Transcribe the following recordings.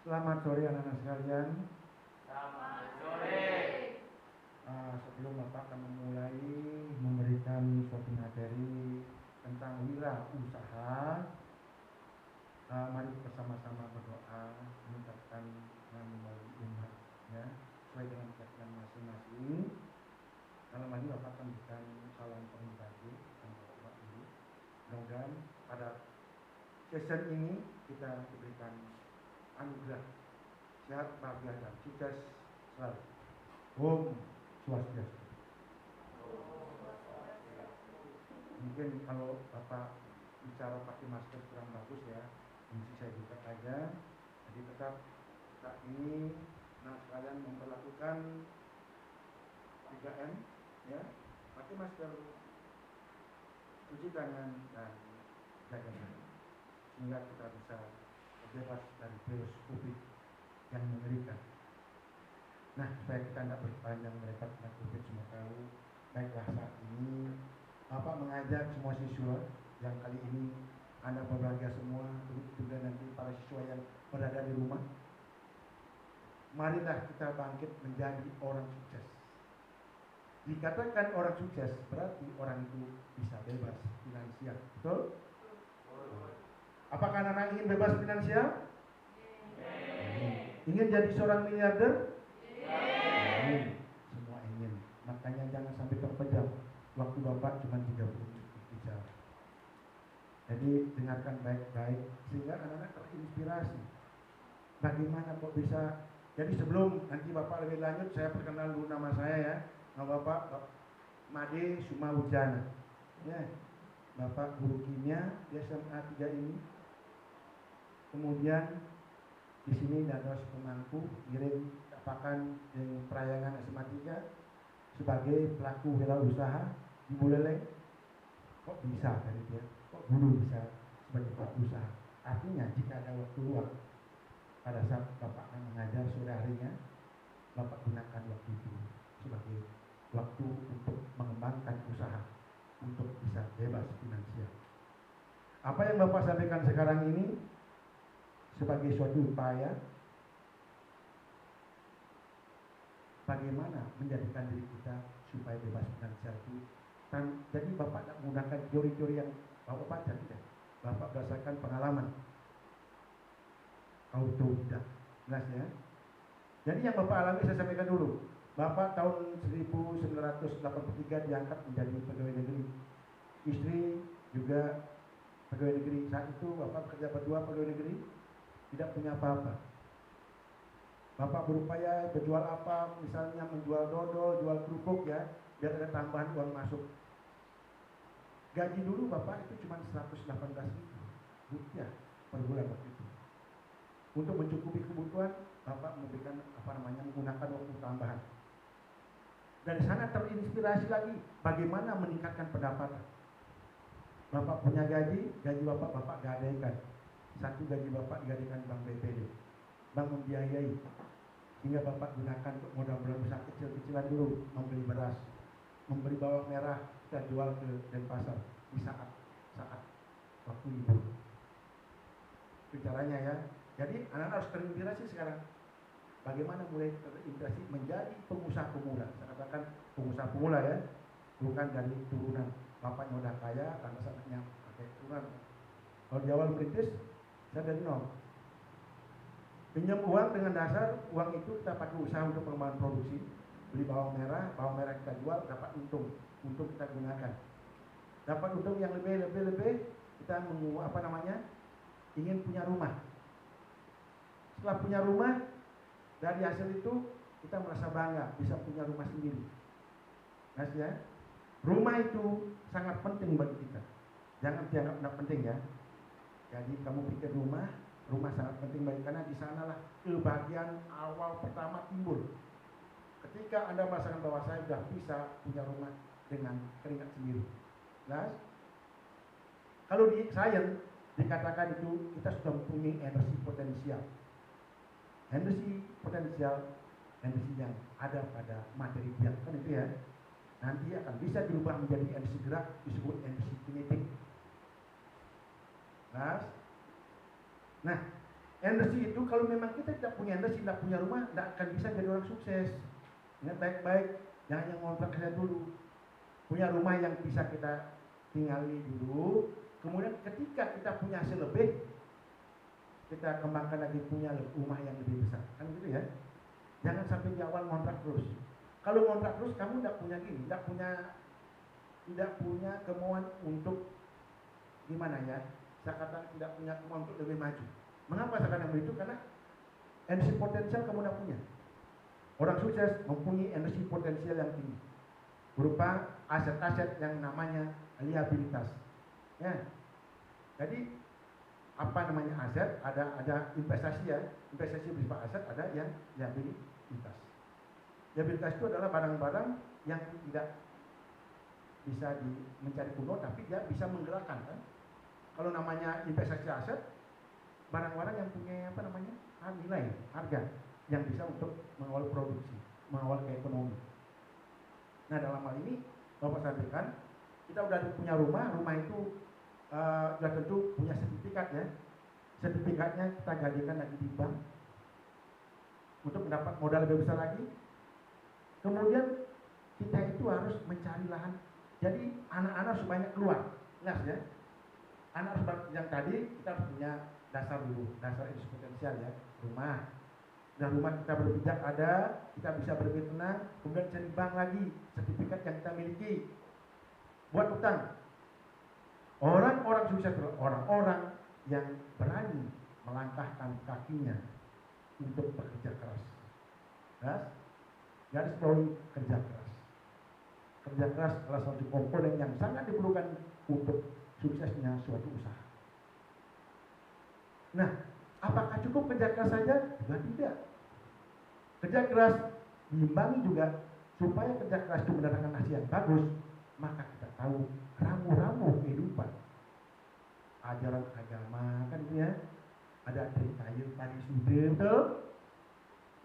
Selamat sore anak-anak sekalian. Selamat sore. Sebelum Bapak akan memulai memberikan suatu materi tentang wirausaha, mari bersama-sama berdoa mengucapkan nama bagi umat, ya, sesuai dengan keyakinan masing-masing. Dalam hal ini Bapak akan berikan salam pembahagia dan Bapak Ibu. Mudah-mudahan pada session ini kita diberikan anugerah sehat, bahagia dan sukses selalu. Om Swastiastu. Mungkin kalau Bapak bicara pakai masker kurang bagus ya, mesti saya buka aja. Jadi tetap saat ini sekalian memperlakukan 3M, ya, pakai masker, cuci tangan dan jaga jarak, sehingga kita bisa bebas dari virus COVID yang mengerikan. Nah, supaya kita tidak berpanjang melebar tentang COVID, semua tahu. Baiklah, saat ini Bapak mengajak semua siswa yang kali ini Anda berbahagia semua, juga nanti para siswa yang berada di rumah. Marilah kita bangkit menjadi orang sukses. Dikatakan orang sukses berarti orang itu bisa bebas finansial, betul? Apakah anak-anak ingin bebas finansial? Ingin jadi seorang miliarder? Semua ingin. Makanya jangan sampai terpejam. Waktu Bapak cuma 30 menit bicara. Jadi dengarkan baik-baik sehingga anak-anak terinspirasi. Bagaimana kok bisa? Jadi sebelum nanti Bapak lebih lanjut, saya perkenal dulu nama saya, ya. Nama Bapak Made Sumawujana. Ya. Bapak guru kimia di SMA 3 ini. Kemudian di sini ada pemangku ngirim apakan yang perayangan SMA 3 sebagai pelaku wirausaha di Buleleng. Kok bisa dari dia? Kok guru bisa sebagai pelaku usaha? Artinya jika ada waktu luang pada saat Bapak akan mengajar sore harinya, Bapak gunakan waktu itu sebagai waktu untuk mengembangkan usaha untuk bisa bebas finansial. Apa yang Bapak sampaikan sekarang ini sebagai suatu upaya bagaimana menjadikan diri kita supaya bebas finansial itu. Jadi Bapak tidak menggunakan teori-teori yang Bapak baca, tidak. Bapak berdasarkan pengalaman. Autodidak, jelas ya. Jadi yang Bapak alami saya sampaikan dulu. Bapak tahun 1983 diangkat menjadi pegawai negeri. Istri juga pegawai negeri. Saat itu Bapak bekerja berdua pegawai negeri, tidak punya apa-apa. Bapak berupaya berjual apa, misalnya menjual dodol, jual kerupuk, ya, biar ada tambahan uang masuk. Gaji dulu Bapak itu cuma 118.000 rupiah per bulan waktu itu. Untuk mencukupi kebutuhan, Bapak memberikan menggunakan waktu tambahan. Dari sana terinspirasi lagi bagaimana meningkatkan pendapatan. Bapak punya gaji Bapak gadaikan. Satu gaji Bapak digadaikan Bank BPD. Bank membiayai. Sehingga Bapak gunakan untuk modal-modal besar kecil-kecilan dulu, membeli beras, membeli bawang merah, kita jual ke Denpasar di saat waktu libur. Itu caranya, ya. Jadi anak-anak harus terinspirasi sekarang. Bagaimana mulai terinspirasi menjadi pengusaha pemula. Saya katakan pengusaha pemula, ya. Bukan dari turunan bapaknya udah kaya, lantas anaknya pakai turunan. Kalau di awal merintis, saya dari nol. Pinjam uang dengan dasar uang itu kita pakai usaha untuk pengembangan produksi. Beli bawang merah kita jual, dapat untung kita gunakan. Dapat untung yang lebih, kita ingin punya rumah. Setelah punya rumah, dari hasil itu kita merasa bangga bisa punya rumah sendiri. Nah, ya, rumah itu sangat penting bagi kita. Jangan dianggap tidak penting, ya. Jadi kamu pikir rumah sangat penting bagi, karena di sanalah kebahagiaan awal pertama timbul. Ketika Anda merasakan bahwa saya sudah bisa punya rumah dengan keringat sendiri. Nah, kalau di sains dikatakan itu kita sudah mempunyai energi potensial. Energi potensial, energi yang ada pada materi biak, kan itu, ya. Nanti akan bisa dirubah menjadi energi gerak, disebut energi kinetik. Nah, Energi itu kalau memang kita tidak punya energi, tidak punya rumah, tidak akan bisa jadi orang sukses. Ingat baik-baik, jangan yang ngontrak saja dulu. Punya rumah yang bisa kita tinggali dulu. Kemudian ketika kita punya hasil lebih, kita kembangkan lagi punya rumah yang lebih besar. Kan gitu ya. Jangan sampai di awal ngontrak terus. Kalau ngontrak terus kamu tidak punya gini, tidak punya kemauan untuk gimana ya? Saya katakan tidak punya kemauan untuk lebih maju. Mengapa saya katakan begitu? Karena energi potensial kamu tidak punya. Orang sukses mempunyai energi potensial yang tinggi berupa aset-aset yang namanya liabilitas. Ya. Jadi apa namanya aset? Ada investasi ya, investasi berupa aset, ada yang liabilitas. Liabilitas itu adalah barang-barang yang tidak bisa mencari kuno, tapi dia bisa menggerakkan kan. Kalau namanya investasi aset, barang-barang yang punya apa namanya nilai, harga yang bisa untuk mengawal produksi, mengawal ke ekonomi. Nah dalam hal ini Bapak sampaikan, kita udah punya rumah itu sudah tentu punya sertifikat ya. Sertifikatnya kita jadikan lagi di bank untuk mendapat modal lebih besar lagi. Kemudian kita itu harus mencari lahan. Jadi anak-anak harus banyak keluar, jelas ya. Anak harus yang tadi kita harus punya dasar dulu, dasar energi potensial ya, rumah. Dan rumah kita berpijak ada, kita bisa berpikir tenang, kemudian cari bank lagi, sertifikat yang kita miliki. Buat utang. Orang-orang sukses adalah orang-orang yang berani melangkahkan kakinya untuk bekerja keras. Yes? Garis bawahi kerja keras. Kerja keras adalah suatu komponen yang sangat diperlukan untuk suksesnya suatu usaha. Nah, apakah cukup kerja keras saja? Juga tidak. Kerja keras diimbangi juga supaya kerja keras itu mendatangkan hasil yang bagus, maka kita tahu ramu-ramu kehidupan. Ajaran agama kan itu ya. Ada trikayu parisude, betul?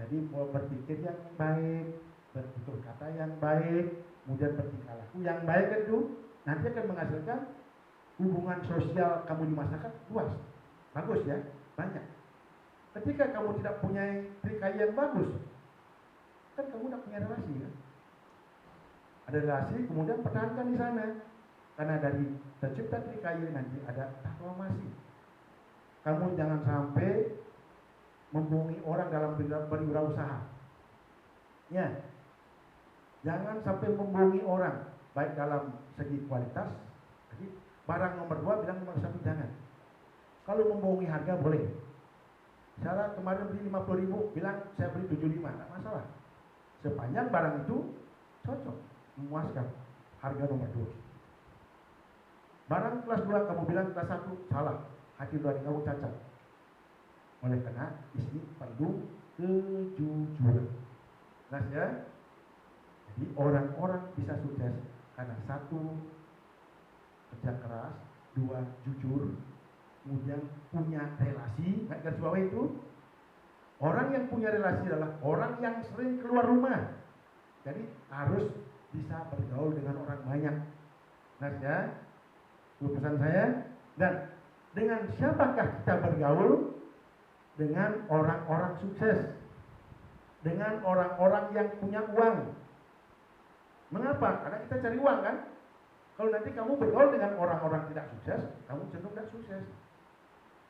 Jadi mau berpikir yang baik, bertutur kata yang baik, kemudian bertingkah laku yang baik kan itu nanti akan menghasilkan hubungan sosial kamu di masyarakat luas. Bagus ya, banyak. Ketika kamu tidak punya trikayu yang bagus, kan kamu tidak punya relasi ya. Ada relasi, kemudian pertahankan di sana. Karena dari tercipta trikayu nanti ada transformasi. Kamu jangan sampai membohongi orang dalam berwirausaha. Ya. Jangan sampai membohongi orang baik dalam segi kualitas. Jadi barang nomor 2 bilang nomor 1 jangan. Kalau membohongi harga boleh. Saya kemarin beli 50.000, bilang saya beli 75, tidak masalah. Sepanjang barang itu cocok, memuaskan. Harga nomor 2. Barang kelas 2 kamu bilang kelas 1 salah, hati nurani kamu cacat. Oleh karena di sini perlu kejujuran. Jelas ya? Jadi orang-orang bisa sukses karena 1 kerja keras, 2 jujur, kemudian punya relasi. Garis bawah itu orang yang punya relasi adalah orang yang sering keluar rumah. Jadi harus bisa bergaul dengan orang banyak. Jelas ya? Itu pesan saya. Dan dengan siapakah kita bergaul? Dengan orang-orang sukses, dengan orang-orang yang punya uang. Mengapa? Karena kita cari uang kan. Kalau nanti kamu bergaul dengan orang-orang tidak sukses, kamu cenderung tidak sukses.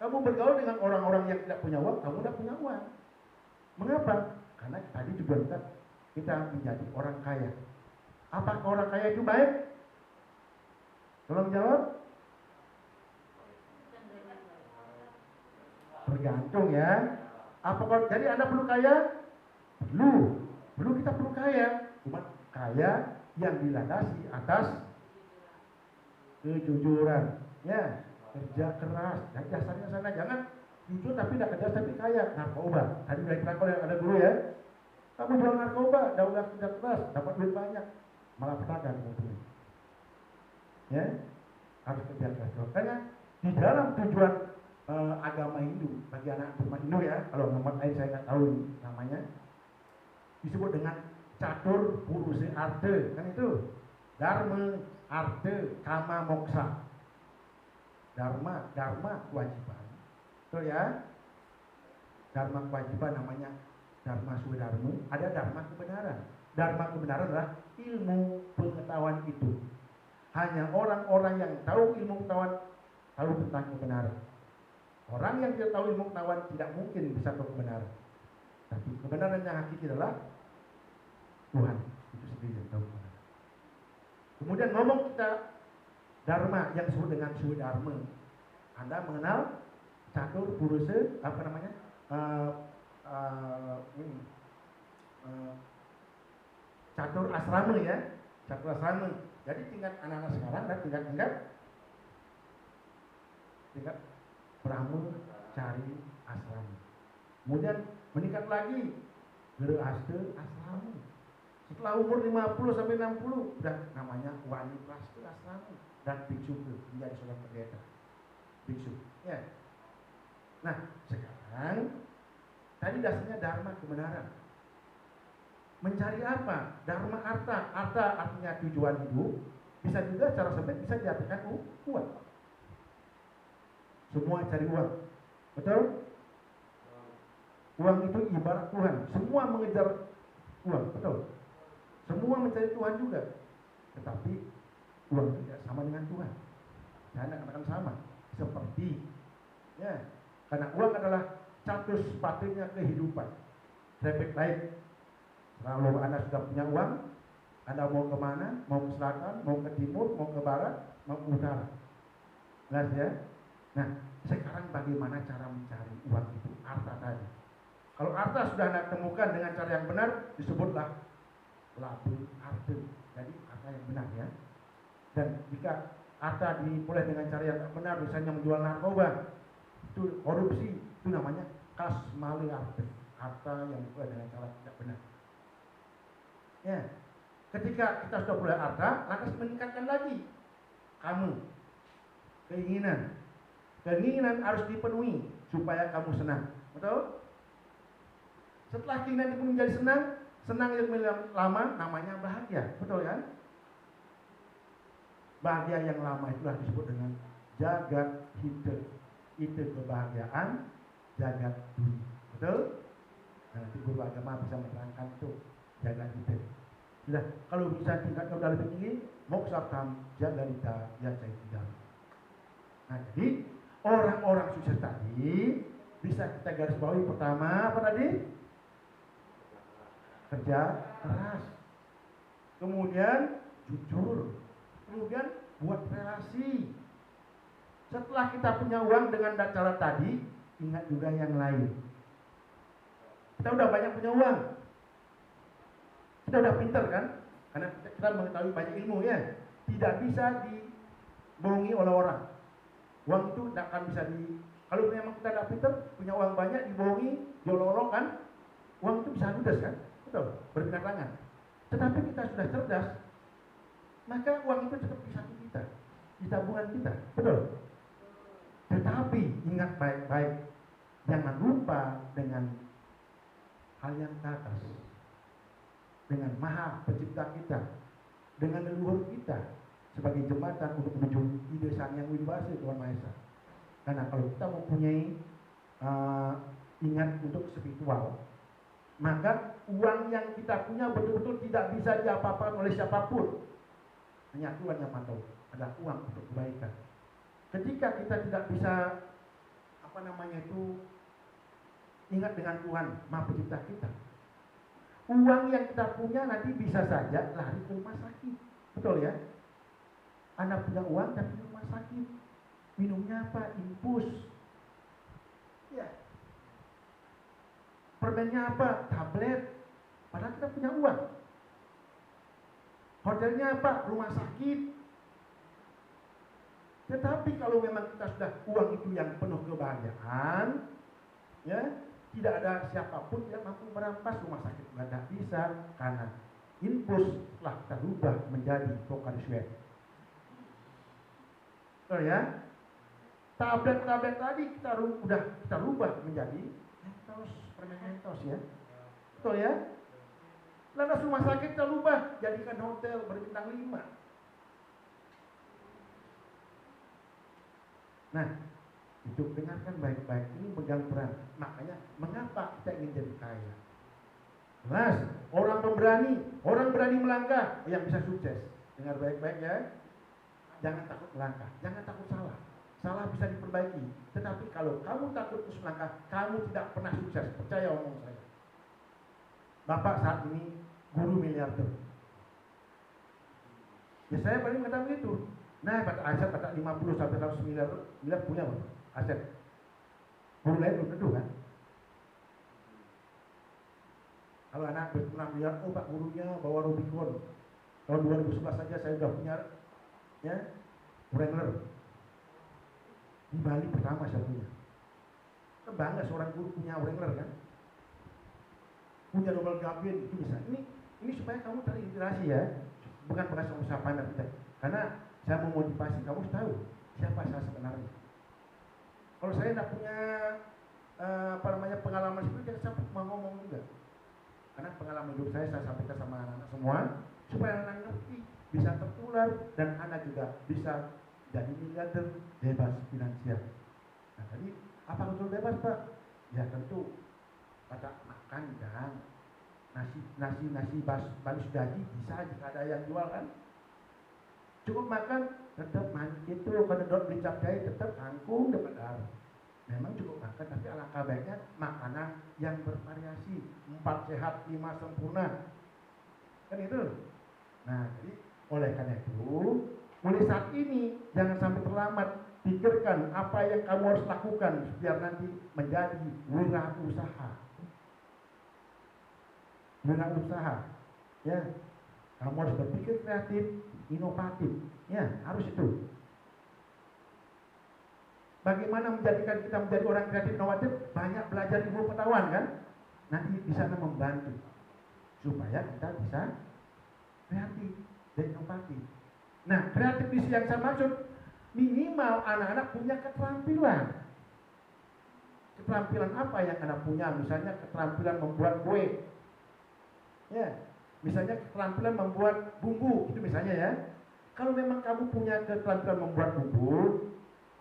Kamu bergaul dengan orang-orang yang tidak punya uang, kamu tidak punya uang. Mengapa? Karena tadi tujuan kita menjadi orang kaya. Apakah orang kaya itu baik? Tolong jawab. Tergantung ya. Apakah jadi Anda perlu kaya? Perlu kita perlu kaya. Cuma kaya yang dilandasi atas kejujuran, ya, kerja keras. Dan dasarnya sana jangan jujur tapi tidak kerja tapi kaya. Narkoba. Tadi udah kita yang ada dulu ya. Kamu jual narkoba, udah kerja keras, dapat duit banyak, malah petaka kemudian. Ya, harus kerja keras. Karena di dalam tujuan agama Hindu bagi anak beragama Hindu ya, kalau nama lain saya nggak tahu namanya, disebut dengan catur purusa arte, kan itu dharma, arte, kama, moksa. Dharma kewajiban, betul ya. Dharma kewajiban namanya dharma sudarmu, ada dharma kebenaran. Dharma kebenaran adalah ilmu pengetahuan itu. Hanya orang-orang yang tahu ilmu pengetahuan tahu tentang kebenaran. Orang yang tidak tahu ilmu pengetahuan tidak mungkin bisa tahu kebenaran. Tapi kebenaran yang hakiki adalah Tuhan itu sendiri yang tahu kebenaran. Kemudian ngomong kita dharma yang disebut dengan sudharma. Anda mengenal catur purusa apa namanya? Catur asrama ya, catur asrama. Jadi tingkat anak-anak sekarang dan tingkat brahmacari asrama. Kemudian meningkat lagi gerahasta asrama. Setelah umur 50 sampai 60 udah namanya waniprastha asrama dan biksu menjadi seorang pendeta. Biksu. Ya. Nah, sekarang tadi dasarnya dharma kebenaran. Mencari apa? Dharma arta. Arta artinya tujuan hidup. Bisa juga secara sempit bisa diartikan uang. Semua cari uang. Betul? Uang itu ibarat Tuhan. Semua mengejar uang. Betul? Semua mencari Tuhan juga. Tetapi uang tidak sama dengan Tuhan. Saya katakan sama. Seperti ya, karena uang adalah catuspatingnya kehidupan. Traffic light. Kalau Anda sudah punya uang, Anda mau kemana? Mau ke selatan, mau ke timur, mau ke barat, mau ke utara. Jelas ya? Nah, sekarang bagaimana cara mencari uang itu? Arta tadi. Kalau arta sudah Anda temukan dengan cara yang benar, disebutlah labu arta. Jadi arta yang benar ya. Dan jika arta diperoleh dengan cara yang tak benar, misalnya menjual narkoba, itu korupsi, itu namanya kasmali arta. Harta yang diperoleh dengan cara tidak benar. Ya, ketika kita sudah peroleh harta, lantas meningkatkan lagi kamu keinginan harus dipenuhi supaya kamu senang, betul? Setelah keinginan itu menjadi senang yang lama namanya bahagia, betul kan? Bahagia yang lama itulah disebut dengan jagat hita. Itu kebahagiaan jagat dunia, betul? Nah, nanti guru agama bisa menerangkan itu jagat hita. Sudah, kalau bisa tingkatnya udah lebih tinggi, moksartam jagalita yacaitidam. Nah, jadi orang-orang sukses tadi bisa kita garis bawahi pertama apa tadi? Kerja keras. Kemudian jujur. Kemudian buat relasi. Setelah kita punya uang dengan cara tadi, ingat juga yang lain. Kita udah banyak punya uang. Kita udah pintar kan? Karena kita mengetahui banyak ilmu ya. Tidak bisa dibohongi oleh orang. Uang itu tidak akan bisa kalau memang kita tidak pintar, punya uang banyak, dibohongi, diolok-olok kan? Uang itu bisa ludes kan? Betul, berpindah tangan. Tetapi kita sudah cerdas, maka uang itu tetap di saku kita, di tabungan kita, betul. Tetapi ingat baik-baik, jangan lupa dengan hal yang ke atas, dengan Maha Pencipta kita, dengan leluhur kita sebagai jembatan untuk menuju ide Sang Yang Widi Tuhan Maha Esa. Karena kalau kita mempunyai ingat untuk spiritual, maka uang yang kita punya betul-betul tidak bisa diapa-apakan oleh siapapun. Hanya Tuhan yang tahu. Ada uang untuk kebaikan. Ketika kita tidak bisa ingat dengan Tuhan Maha Pencipta kita, uang yang kita punya nanti bisa saja lari ke rumah sakit. Betul ya? Anda punya uang tapi di rumah sakit. Minumnya apa? Infus. Ya. Permennya apa? Tablet. Padahal kita punya uang. Hotelnya apa? Rumah sakit. Tetapi kalau memang kita sudah uang itu yang penuh kebahagiaan, ya, tidak ada siapapun yang mampu merampas rumah sakit. Tidak bisa karena infus telah kita rubah menjadi Pokari Sweat. Betul ya? Tablet-tablet tadi kita rubah menjadi mentos, permen mentos ya. Betul ya? Lantas rumah sakit kita rubah jadikan hotel berbintang 5. Nah, Itu dengarkan baik-baik, ini pegang peran. Makanya mengapa kita ingin jadi kaya? Jelas, orang pemberani, orang berani melangkah yang bisa sukses. Dengar baik-baik ya. Jangan takut melangkah, jangan takut salah. Salah bisa diperbaiki. Tetapi kalau kamu takut terus melangkah, kamu tidak pernah sukses. Percaya omong saya. Bapak saat ini guru miliarder. Ya saya paling mengatakan begitu. Nah, pada aset pada 50 sampai 100 miliar punya Bapak aset. Guru lain belum tentu kan? Kalau anak berpernah melihat, oh Pak gurunya bawa Rubicon. Tahun 2011 saja saya sudah punya ya Wrangler. Di Bali pertama saya punya. Kan bangga seorang guru punya Wrangler kan? Punya double cabin itu bisa. Ini supaya kamu terinspirasi ya. Bukan merasa usaha pamer kita. Karena saya mau motivasi kamu tahu siapa saya sebenarnya. Kalau saya tidak punya pengalaman seperti itu, saya mau ngomong juga. Karena pengalaman hidup saya sampaikan sama anak-anak semua supaya anak ngerti, bisa tertular dan anak juga bisa jadi miliarder bebas finansial. Nah tadi apa betul bebas Pak? Ya tentu pada makan kan nasi balis gaji bisa jika ada yang jual kan. Cukup makan tetap itu kalau dot beli cabai tetap angkung dapat darah. Memang cukup makan, tapi alangkah baiknya makanan yang bervariasi, 4 sehat, 5 sempurna. Kan itu. Nah, jadi oleh karena itu, mulai saat ini jangan sampai terlambat. Pikirkan apa yang kamu harus lakukan biar nanti menjadi wirausaha. Wirausaha. Ya. Kamu harus berpikir kreatif, inovatif. Ya, harus itu. Bagaimana menjadikan kita menjadi orang kreatif inovatif? Banyak belajar ilmu pengetahuan kan? Nanti di sana membantu supaya kita bisa kreatif dan inovatif. Nah, kreatif di yang saya maksud minimal anak-anak punya keterampilan. Keterampilan apa yang anak punya? Misalnya keterampilan membuat kue. Ya, misalnya keterampilan membuat bumbu, itu misalnya ya. Kalau memang kamu punya keterampilan membuat bumbu,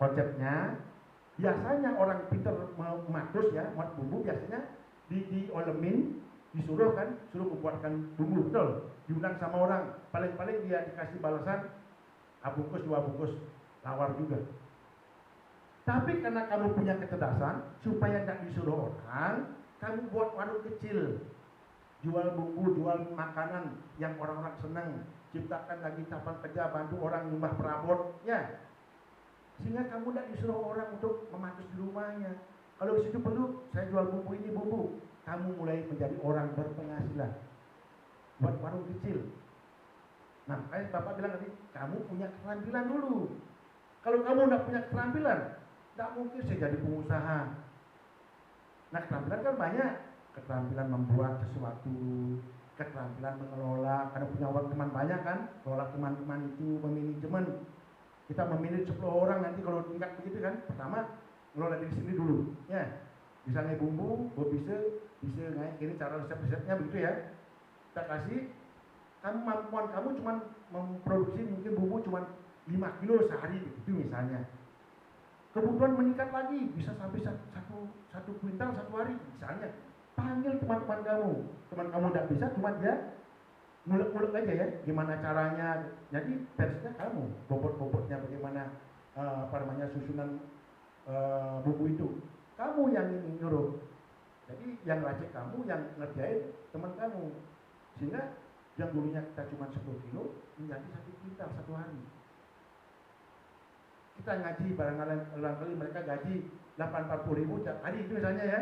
konsepnya biasanya orang pintar matus ya, buat bumbu biasanya diolemin, disuruh kan, suruh membuatkan bumbu betul, diundang sama orang, paling-paling dia dikasih balasan bungkus 2 bungkus lawar juga. Tapi karena kamu punya kecerdasan, supaya nggak disuruh orang, kamu buat warung kecil, jual bumbu, jual makanan yang orang-orang senang, ciptakan lagi lapangan kerja, bantu orang nyumbah perabot, ya. Sehingga kamu tidak disuruh orang untuk mematus di rumahnya. Kalau di situ perlu, saya jual bumbu ini bumbu. Kamu mulai menjadi orang berpenghasilan. Buat warung kecil. Nah, kayak Bapak bilang tadi, kamu punya keterampilan dulu. Kalau kamu tidak punya keterampilan, tidak mungkin saya jadi pengusaha. Nah, keterampilan kan banyak. Keterampilan membuat sesuatu, keterampilan mengelola. Karena punya teman banyak kan, kelola teman-teman itu, memanajemen. Kita memilih 10 orang nanti kalau tingkat begitu kan, pertama ngelola diri sendiri dulu, ya. Misalnya bumbu, bisa naik ini cara resep-resepnya begitu ya. Kita kasih, kemampuan kamu cuma memproduksi mungkin bumbu cuma 5 kilo sehari begitu misalnya. Kebutuhan meningkat lagi, bisa sampai satu kuintal 1 hari misalnya. Panggil teman-teman kamu tidak bisa, cuma dia mulek-mulek aja ya, gimana caranya. Jadi versinya kamu, bobot-bobotnya bagaimana, susunan bumbu itu. Kamu yang ini nyuruh. Jadi yang racik kamu, yang ngerjain teman kamu. Sehingga yang dulunya kita cuma 10 kilo, menjadi 1 kuintal 1 hari. Kita ngaji, barangkali mereka gaji 840.000 tiap hari itu misalnya ya.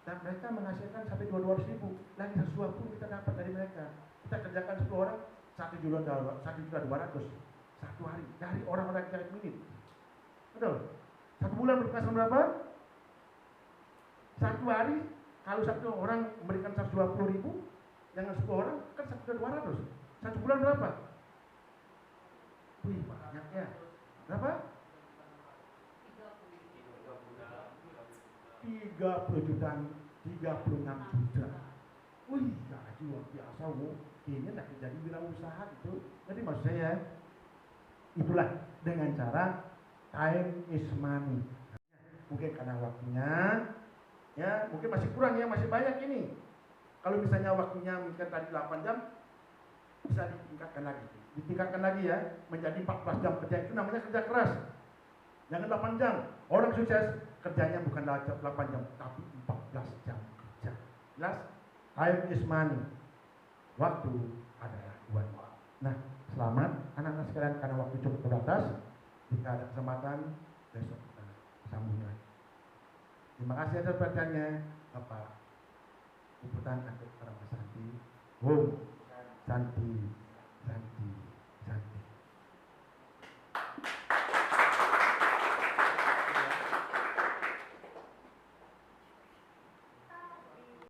Dan mereka menghasilkan sampai 200.000. Lagi sesuatu kita dapat dari mereka. Kita kerjakan 10 orang, 1.200.000 1 hari dari orang-orang yang minit. Betul? 1 bulan berkasih berapa? 1 hari kalau 1 orang memberikan 120.000, dengan 10 orang kan 1.200. 1 bulan berapa? Wih, banyak ya. Berapa? 30 juta, 36 juta. Wih, gaji luar biasa, ini tak jadi wirausaha gitu. Jadi maksud saya, itulah dengan cara time is money. mungkin karena waktunya, ya mungkin masih kurang ya, masih banyak ini. Kalau misalnya waktunya mungkin tadi 8 jam, bisa ditingkatkan lagi ya, menjadi 14 jam kerja. Itu namanya kerja keras. Jangan 8 jam. Orang sukses kerjanya bukan 8 jam, tapi 14 jam kerja. Jelas? Time is money. Waktu adalah uang. Nah, selamat anak-anak sekalian karena waktu cukup terbatas. Jika ada kesempatan, besok kita sambung lagi. Terima kasih atas perhatiannya, Bapak. Uputan untuk para Santi. Santi.